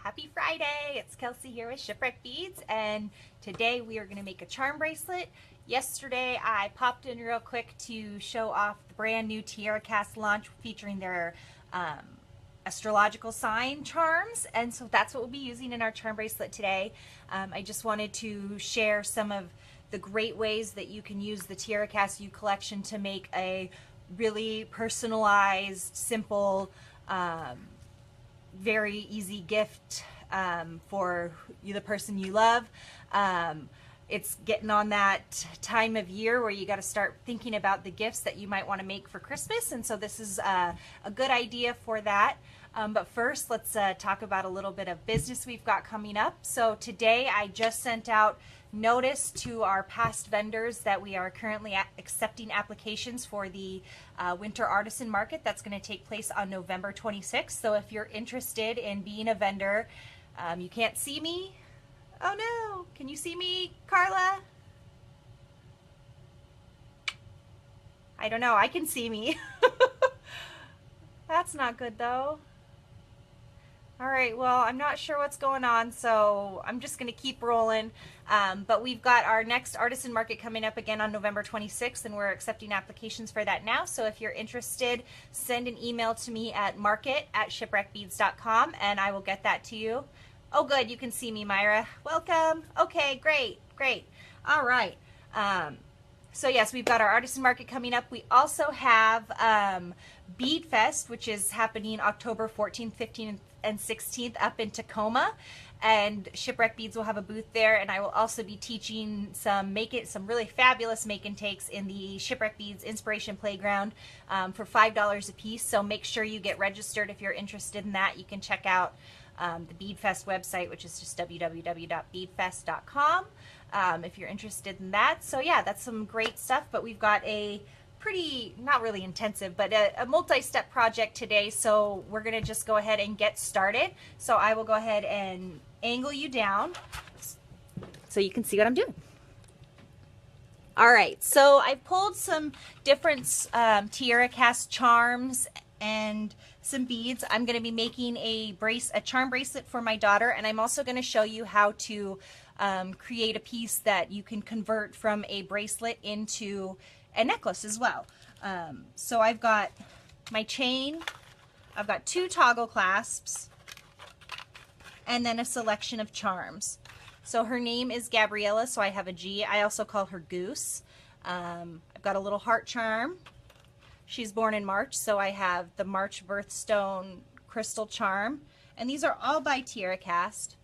Happy Friday! It's Kelsey here with Shipwreck Beads, and today we are going to make a charm bracelet. Yesterday I popped in real quick to show off the brand new TierraCast launch featuring their astrological sign charms, and so that's what we'll be using in our charm bracelet today. I just wanted to share some of the great ways that you can use the TierraCast U collection to make a really personalized, simple, very easy gift for the person you love. It's getting on that time of year where you got to start thinking about the gifts that you might want to make for Christmas, and so this is a good idea for that. But first, let's talk about a little bit of business we've got coming up. So today I just sent out notice to our past vendors that we are currently accepting applications for the Winter Artisan Market that's going to take place on November 26th. So if you're interested in being a vendor, you can't see me. Oh no, can you see me, Carla? I don't know, I can see me. That's not good though. Alright, well, I'm not sure what's going on, so I'm just going to keep rolling. But we've got our next Artisan Market coming up again on November 26th, and we're accepting applications for that now. So if you're interested, send an email to me at market@shipwreckbeads.com, and I will get that to you. Oh, good, you can see me, Myra. Welcome. Okay, great, great. All right. So yes, we've got our Artisan Market coming up. We also have Bead Fest, which is happening October 14th, 15th, and 16th up in Tacoma, and Shipwreck Beads will have a booth there, and I will also be teaching some really fabulous make and takes in the Shipwreck Beads Inspiration Playground for $5 a piece. So make sure you get registered if you're interested in that. You can check out the Bead Fest website, which is just www.beadfest.com if you're interested in that. So yeah, that's some great stuff, but we've got a pretty, not really intensive, but a multi-step project today, so we're gonna just go ahead and get started. So I will go ahead and angle you down so you can see what I'm doing. All right, so I pulled some different TierraCast charms and some beads. I'm going to be making a charm bracelet for my daughter, and I'm also going to show you how to create a piece that you can convert from a bracelet into a necklace as well. So I've got my chain, I've got 2 toggle clasps, and then a selection of charms. So her name is Gabriella, so I have a G. I also call her Goose. I've got a little heart charm. She's born in March, so I have the March birthstone crystal charm, and these are all by TierraCast.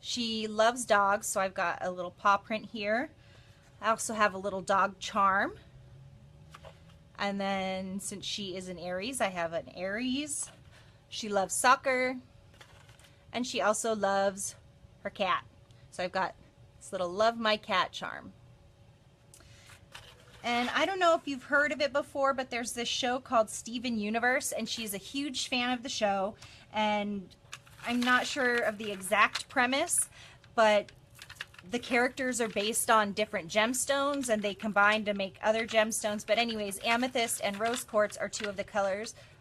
She loves dogs, so I've got a little paw print here. I also have a little dog charm, and then since she is an Aries, I have an Aries. She loves soccer, and she also loves her cat. So I've got this little love my cat charm. And I don't know if you've heard of it before, but there's this show called Steven Universe, and she's a huge fan of the show, and I'm not sure of the exact premise, but the characters are based on different gemstones, and they combine to make other gemstones. But anyways, amethyst and rose quartz are 2 of the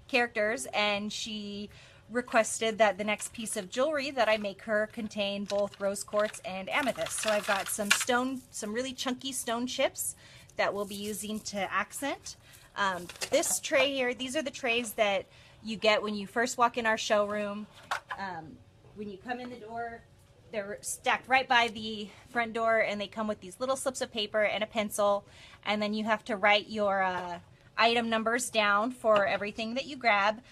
characters, and she requested that the next piece of jewelry that I make her contain both rose quartz and amethyst. So I've got some really chunky stone chips that we'll be using to accent. This tray here, these are the trays that you get when you first walk in our showroom. When you come in the door, they're stacked right by the front door, and they come with these little slips of paper and a pencil, and then you have to write your item numbers down for everything that you grab.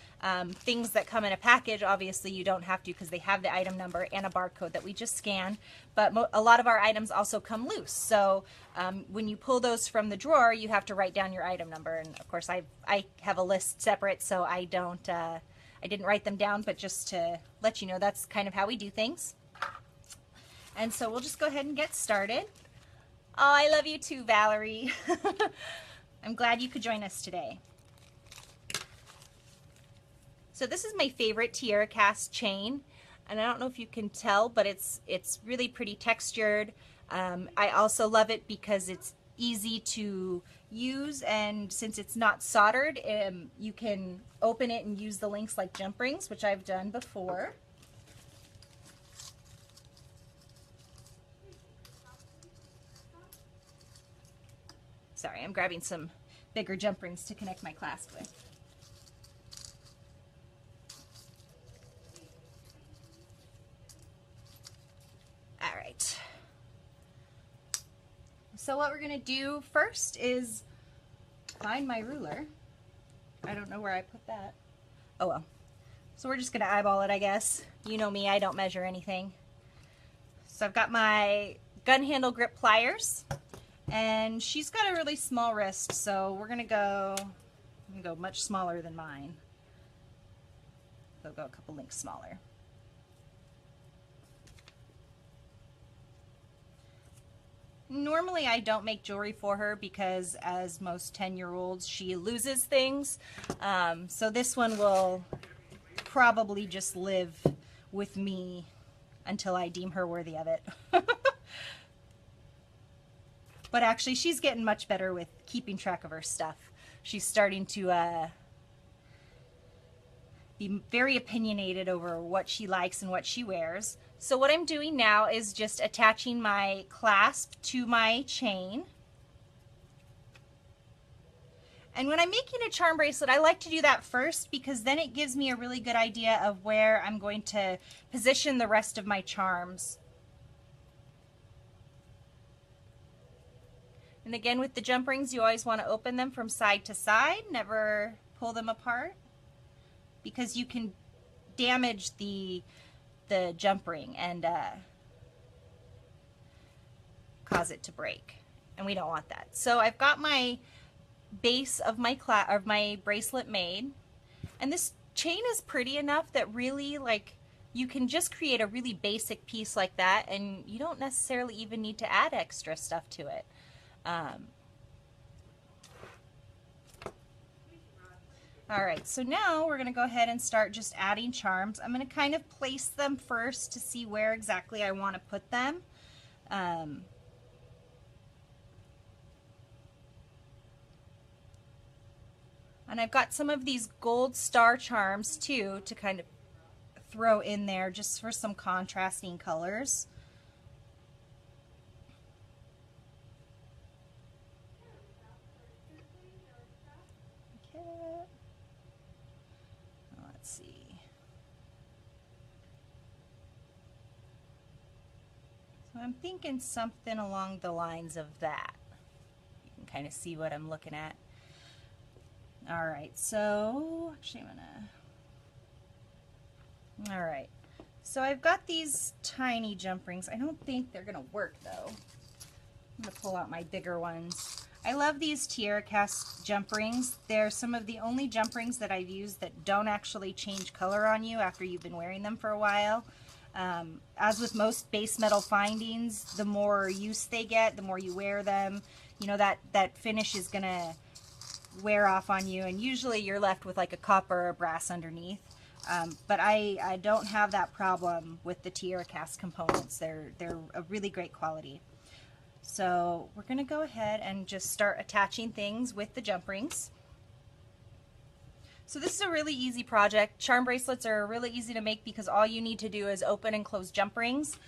Things that come in a package, obviously you don't have to because they have the item number and a barcode that we just scan, but a lot of our items also come loose. So when you pull those from the drawer, you have to write down your item number, and of course I have a list separate, so I didn't write them down, but just to let you know, that's kind of how we do things. And so we'll just go ahead and get started. Oh, I love you too, Valerie. I'm glad you could join us today. So this is my favorite TierraCast chain, and I don't know if you can tell, but it's really pretty textured. I also love it because it's easy to use, and since it's not soldered, you can open it and use the links like jump rings, which I've done before. Sorry, I'm grabbing some bigger jump rings to connect my clasp with. All right. So what we're gonna do first is find my ruler. I don't know where I put that. Oh well. So we're just gonna eyeball it, I guess. You know me, I don't measure anything. So I've got my gun handle grip pliers, and she's got a really small wrist, so we're gonna go much smaller than mine. They'll go a couple links smaller. Normally I don't make jewelry for her because, as most 10-year-olds, she loses things. So this one will probably just live with me until I deem her worthy of it. But actually she's getting much better with keeping track of her stuff. She's starting to be very opinionated over what she likes and what she wears. So what I'm doing now is just attaching my clasp to my chain. And when I'm making a charm bracelet, I like to do that first because then it gives me a really good idea of where I'm going to position the rest of my charms. And again, with the jump rings, you always want to open them from side to side, never pull them apart, because you can damage the jump ring and cause it to break, and we don't want that. So I've got my base of my bracelet made, and this chain is pretty enough that really, like, you can just create a really basic piece like that, and you don't necessarily even need to add extra stuff to it. All right, so now we're gonna go ahead and start just adding charms. I'm gonna kind of place them first to see where exactly I want to put them. And I've got some of these gold star charms too to kind of throw in there just for some contrasting colors. Okay. Let's see. So I'm thinking something along the lines of that. You can kind of see what I'm looking at. All right, so actually all right, so I've got these tiny jump rings. I don't think they're gonna work though. I'm gonna pull out my bigger ones. I love these TierraCast jump rings. They're some of the only jump rings that I've used that don't actually change color on you after you've been wearing them for a while. As with most base metal findings, the more use they get, the more you wear them, you know, that finish is gonna wear off on you, and usually you're left with like a copper or brass underneath. But I don't have that problem with the TierraCast components. They're a really great quality. So we're gonna go ahead and just start attaching things with the jump rings. So this is a really easy project. Charm bracelets are really easy to make because all you need to do is open and close jump rings.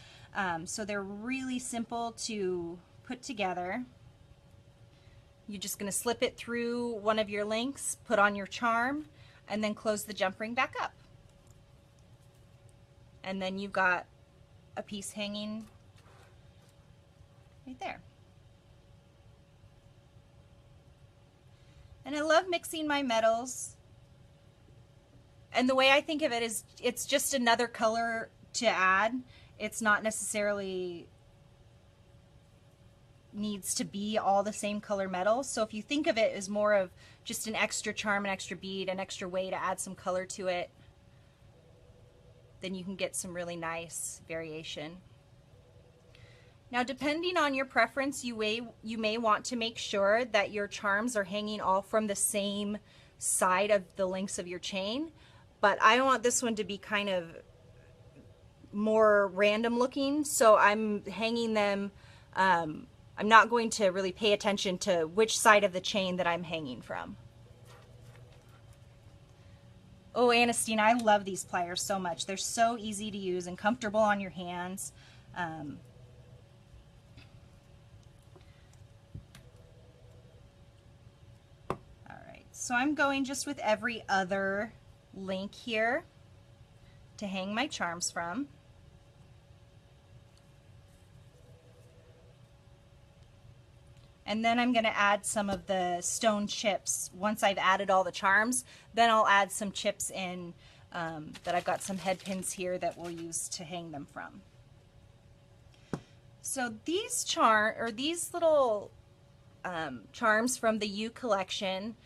So they're really simple to put together. You're just going to slip it through one of your links, put on your charm, and then close the jump ring back up. And then you've got a piece hanging right there. And I love mixing my metals. And the way I think of it is it's just another color to add. It's not necessarily needs to be all the same color metals. So if you think of it as more of just an extra charm, an extra bead, an extra way to add some color to it, then you can get some really nice variation. Now, depending on your preference, you may want to make sure that your charms are hanging all from the same side of the links of your chain, but I want this one to be kind of more random looking, so I'm hanging them I'm not going to really pay attention to which side of the chain that I'm hanging from. Oh, Anastina, I love these pliers so much. They're so easy to use and comfortable on your hands. So I'm going just with every other link here to hang my charms from. And then I'm going to add some of the stone chips. Once I've added all the charms, then I'll add some chips in that I've got some head pins here that we'll use to hang them from. So these little charms from the U collection,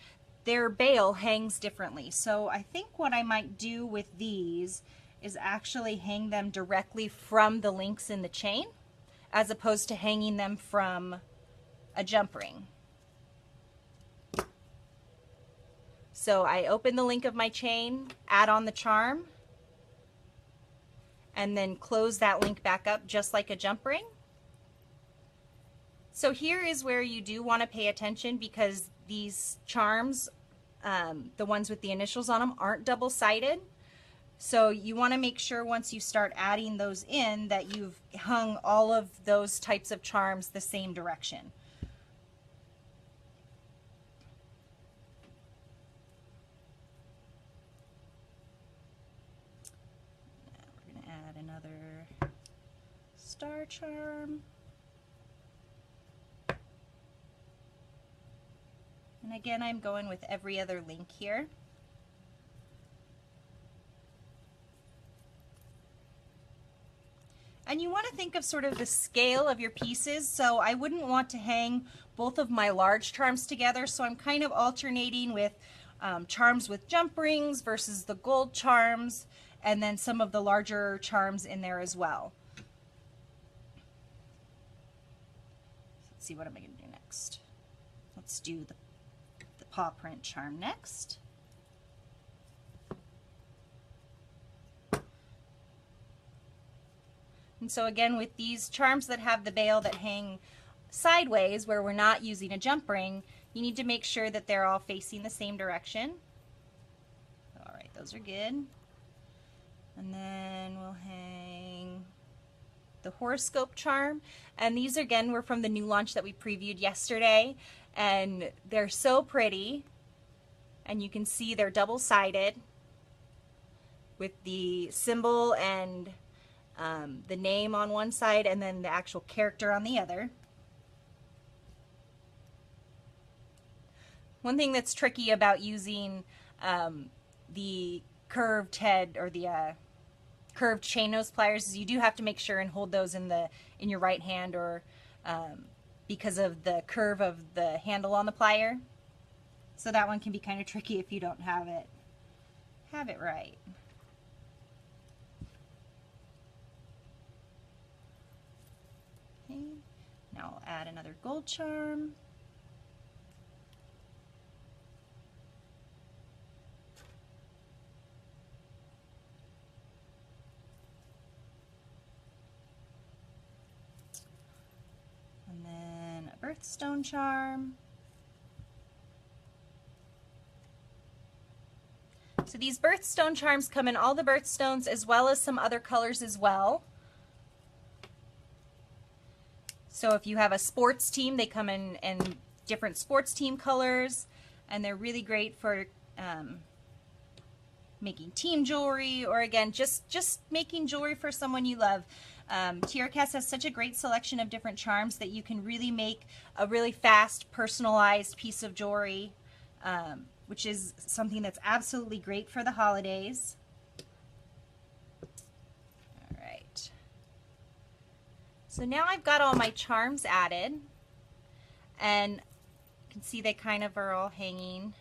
their bail hangs differently. So I think what I might do with these is actually hang them directly from the links in the chain, as opposed to hanging them from a jump ring. So I open the link of my chain, add on the charm, and then close that link back up just like a jump ring. So here is where you do want to pay attention, because these charms, the ones with the initials on them, aren't double-sided. So you want to make sure once you start adding those in that you've hung all of those types of charms the same direction. Another star charm. And again, I'm going with every other link here. And you want to think of sort of the scale of your pieces. So I wouldn't want to hang both of my large charms together. So I'm kind of alternating with charms with jump rings versus the gold charms, and then some of the larger charms in there as well. Let's see, what am I going to do next? Let's do the paw print charm next. And so again, with these charms that have the bail that hang sideways, where we're not using a jump ring, you need to make sure that they're all facing the same direction. All right, those are good. And then we'll hang the horoscope charm. And these again were from the new launch that we previewed yesterday. And they're so pretty. And you can see they're double-sided with the symbol and the name on one side and then the actual character on the other. One thing that's tricky about using the curved head or the curved chain nose pliers is you do have to make sure and hold those in your right hand, or because of the curve of the handle on the plier. So that one can be kind of tricky if you don't have it right. Okay. Now I'll add another gold charm. And then a birthstone charm. So these birthstone charms come in all the birthstones as well as some other colors as well. So if you have a sports team, they come in different sports team colors, and they're really great for making team jewelry, or again, just making jewelry for someone you love. TierraCast has such a great selection of different charms that you can really make a really fast, personalized piece of jewelry, which is something that's absolutely great for the holidays. All right. So now I've got all my charms added, and you can see they kind of are all hanging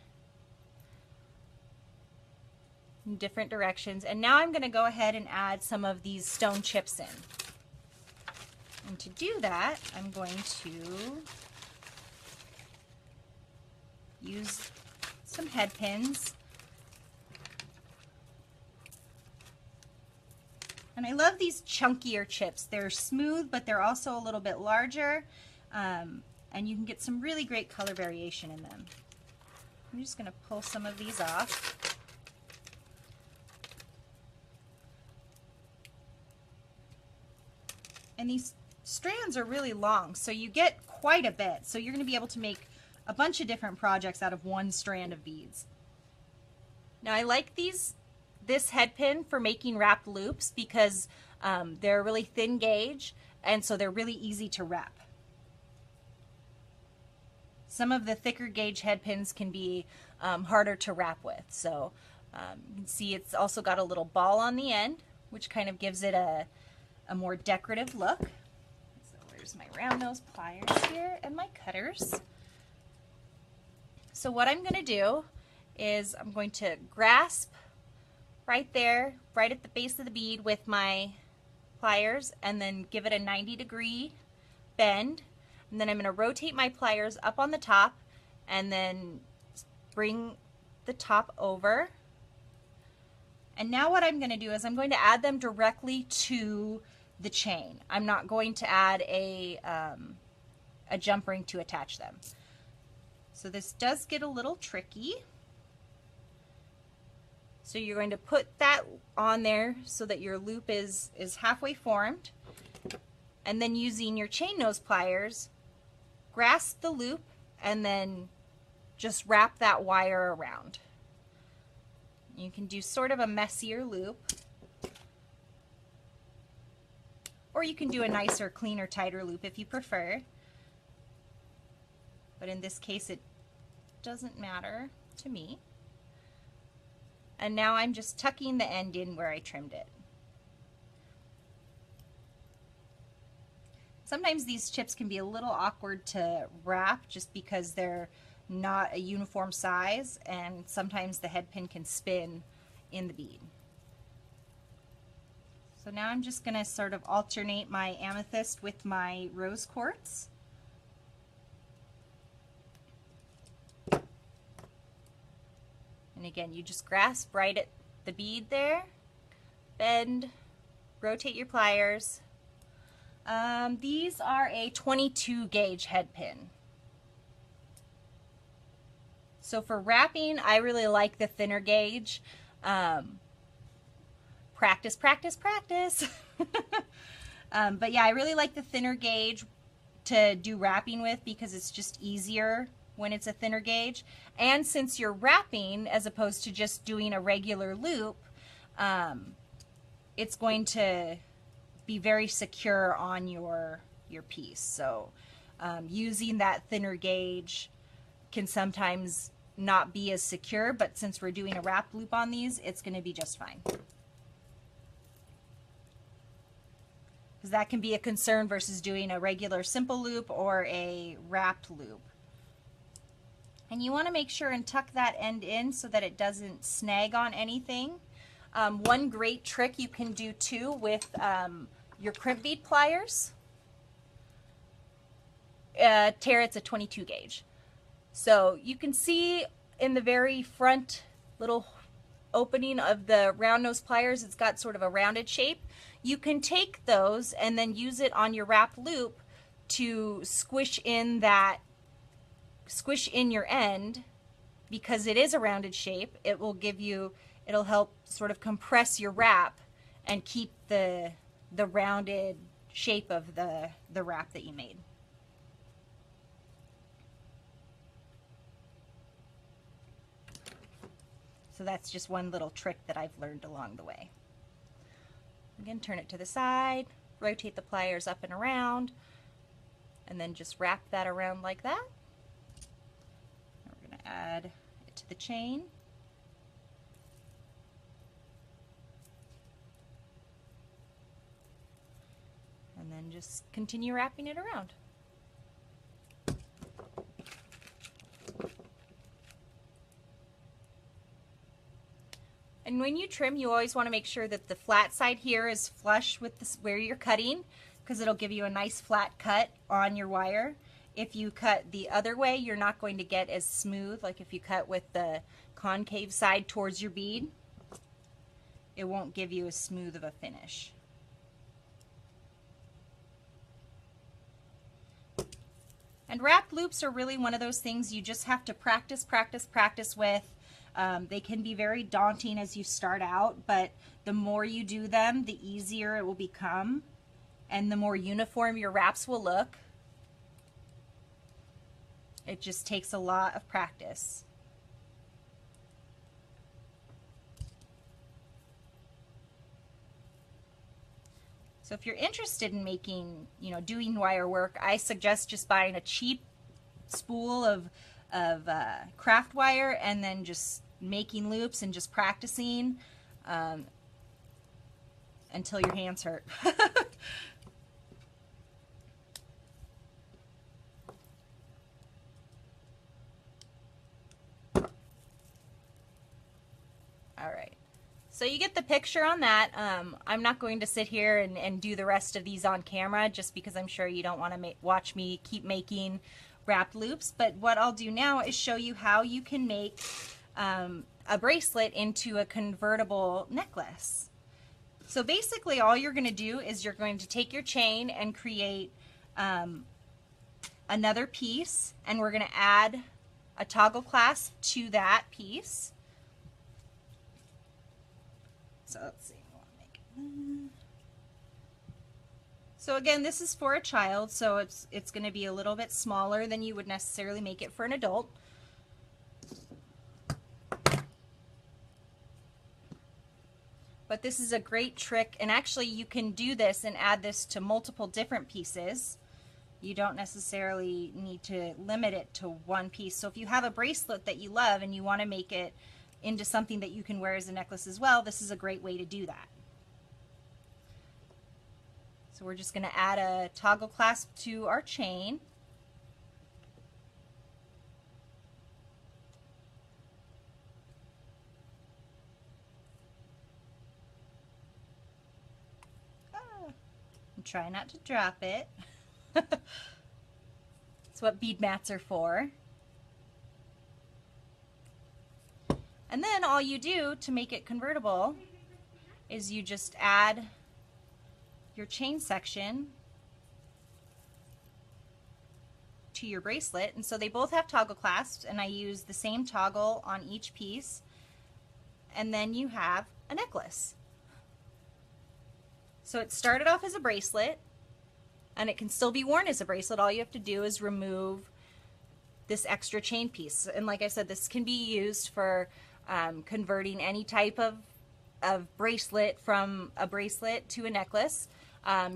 in different directions. And now I'm going to go ahead and add some of these stone chips in. And to do that, I'm going to use some head pins. And I love these chunkier chips. They're smooth, but they're also a little bit larger. And you can get some really great color variation in them. I'm just going to pull some of these off. And these strands are really long, so you get quite a bit. So you're going to be able to make a bunch of different projects out of one strand of beads. Now I like this head pin for making wrapped loops because they're really thin gauge, and so they're really easy to wrap. Some of the thicker gauge head pins can be harder to wrap with. So you can see it's also got a little ball on the end, which kind of gives it a more decorative look. So where's my round nose pliers here and my cutters? So what I'm going to do is I'm going to grasp right there, right at the base of the bead with my pliers, and then give it a 90-degree bend. And then I'm going to rotate my pliers up on the top and then bring the top over. And now what I'm going to do is I'm going to add them directly to the chain. I'm not going to add a jump ring to attach them. So this does get a little tricky. So you're going to put that on there so that your loop is halfway formed. And then using your chain nose pliers, grasp the loop and then just wrap that wire around. You can do sort of a messier loop, or you can do a nicer, cleaner, tighter loop if you prefer. But in this case, it doesn't matter to me. And now I'm just tucking the end in where I trimmed it. Sometimes these chips can be a little awkward to wrap just because they're not a uniform size, and sometimes the head pin can spin in the bead. So now I'm just going to sort of alternate my amethyst with my rose quartz. And again, you just grasp right at the bead there, bend, rotate your pliers. These are a 22 gauge head pin. So for wrapping, I really like the thinner gauge. Practice, practice, practice. But yeah, I really like the thinner gauge to do wrapping with because it's just easier when it's a thinner gauge. And since you're wrapping as opposed to just doing a regular loop, it's going to be very secure on your piece. So using that thinner gauge can sometimes not be as secure, but since we're doing a wrap loop on these, it's going to be just fine. Because that can be a concern versus doing a regular simple loop or a wrapped loop. And you want to make sure and tuck that end in so that it doesn't snag on anything. One great trick you can do too with your crimp bead pliers. Tara, it's a 22 gauge. So you can see in the very front little opening of the round nose pliers, it's got sort of a rounded shape. You can take those and then use it on your wrap loop to squish in your end. Because it is a rounded shape, it will give you, it'll help sort of compress your wrap and keep the rounded shape of the wrap that you made. So that's just one little trick that I've learned along the way. Again, turn it to the side, rotate the pliers up and around, and then just wrap that around like that. And we're going to add it to the chain. And then just continue wrapping it around. And when you trim, you always want to make sure that the flat side here is flush with where you're cutting, because it'll give you a nice flat cut on your wire. If you cut the other way, you're not going to get as smooth. Like if you cut with the concave side towards your bead, it won't give you as smooth of a finish. And wrap loops are really one of those things you just have to practice, practice, practice with. They can be very daunting as you start out, but the more you do them, the easier it will become, and the more uniform your wraps will look. It just takes a lot of practice. So if you're interested in making, doing wire work, I suggest just buying a cheap spool of craft wire and then just making loops and just practicing until your hands hurt. All right. So you get the picture on that. I'm not going to sit here and do the rest of these on camera just because I'm sure you don't want to watch me keep making wrapped loops. But what I'll do now is show you how you can make a bracelet into a convertible necklace. So basically all you're going to do is you're going to take your chain and create another piece, and we're going to add a toggle clasp to that piece. So let's see. So again, this is for a child, so it's going to be a little bit smaller than you would necessarily make it for an adult. But this is a great trick, and actually you can do this and add this to multiple different pieces. You don't necessarily need to limit it to one piece. So if you have a bracelet that you love and you want to make it into something that you can wear as a necklace as well, this is a great way to do that. So we're just going to add a toggle clasp to our chain. And try not to drop it. That's what bead mats are for. And then all you do to make it convertible is you just add your chain section to your bracelet. And so they both have toggle clasps, and I use the same toggle on each piece. And then you have a necklace. So it started off as a bracelet, and it can still be worn as a bracelet. All you have to do is remove this extra chain piece. And like I said, this can be used for converting any type of bracelet from a bracelet to a necklace.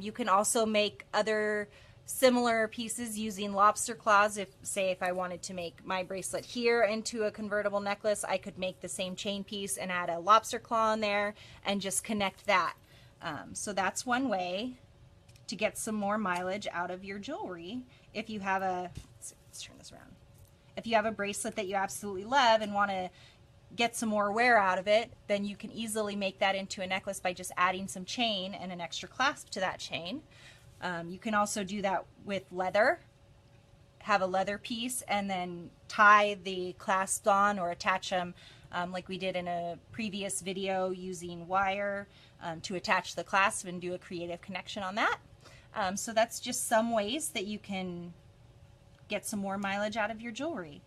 You can also make other similar pieces using lobster claws. If I wanted to make my bracelet here into a convertible necklace, I could make the same chain piece and add a lobster claw in there and just connect that. So that's one way to get some more mileage out of your jewelry. If you have let's turn this around. If you have a bracelet that you absolutely love and want to get some more wear out of it, then you can easily make that into a necklace by just adding some chain and an extra clasp to that chain. You can also do that with leather. Have a leather piece and then tie the clasps on or attach them like we did in a previous video using wire to attach the clasp and do a creative connection on that. So that's just some ways that you can get some more mileage out of your jewelry.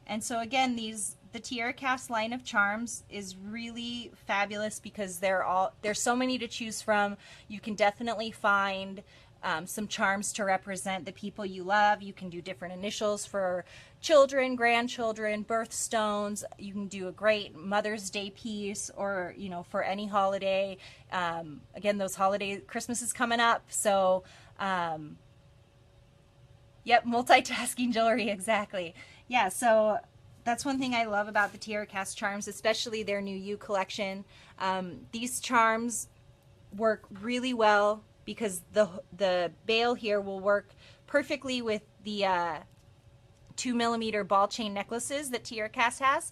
And so again, the TierraCast line of charms is really fabulous because there's so many to choose from. You can definitely find some charms to represent the people you love. You can do different initials for children, grandchildren, birthstones. You can do a great Mother's Day piece, or for any holiday. Again, Christmas is coming up, so yep, multitasking jewelry, exactly. Yeah, so that's one thing I love about the TierraCast charms, especially their new You collection. These charms work really well because the bail here will work perfectly with the 2mm ball chain necklaces that TierraCast has.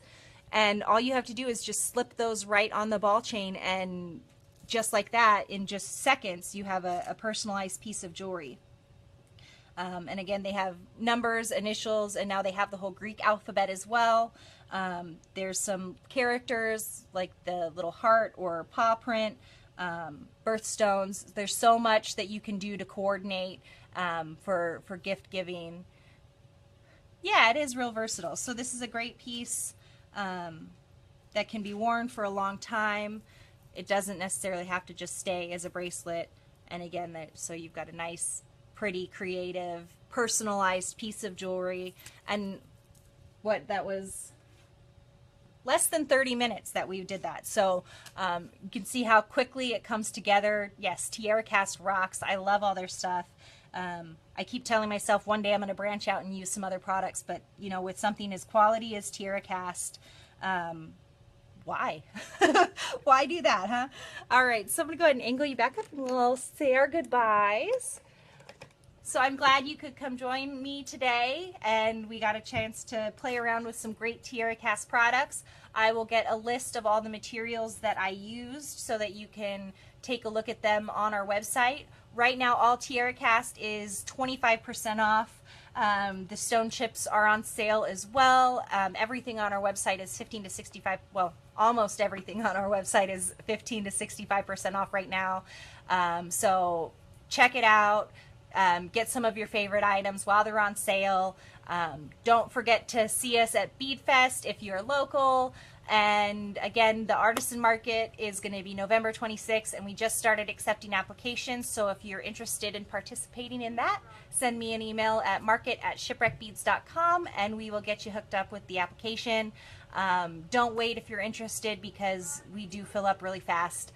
And all you have to do is just slip those right on the ball chain, and just like that, in just seconds, you have a personalized piece of jewelry. And again, they have numbers, initials, and now they have the whole Greek alphabet as well. There's some characters like the little heart or paw print, birthstones. There's so much that you can do to coordinate for gift giving. Yeah, it is real versatile. So this is a great piece that can be worn for a long time. It doesn't necessarily have to just stay as a bracelet. And again, so you've got a nice pretty creative, personalized piece of jewelry. And what, that was less than 30 minutes that we did that. So you can see how quickly it comes together. Yes, TierraCast rocks. I love all their stuff. I keep telling myself one day I'm going to branch out and use some other products, but you know, with something as quality as TierraCast, why? Why do that, huh? All right, so I'm going to go ahead and angle you back up and we'll say our goodbyes. So I'm glad you could come join me today, and we got a chance to play around with some great TierraCast products. I will get a list of all the materials that I used so that you can take a look at them on our website. Right now, all TierraCast is 25% off. The stone chips are on sale as well. Everything on our website is 15 to 65, well, almost everything on our website is 15 to 65% off right now. So check it out. Get some of your favorite items while they're on sale. Don't forget to see us at Bead Fest if you're local. And again, the Artisan Market is going to be November 26th, and we just started accepting applications. So if you're interested in participating in that, send me an email at market@shipwreckbeads.com and we will get you hooked up with the application. Don't wait if you're interested, because we do fill up really fast.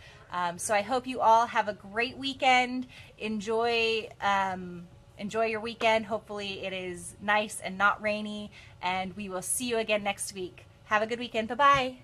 So I hope you all have a great weekend. Enjoy your weekend. Hopefully it is nice and not rainy, and we will see you again next week. Have a good weekend. Bye-bye.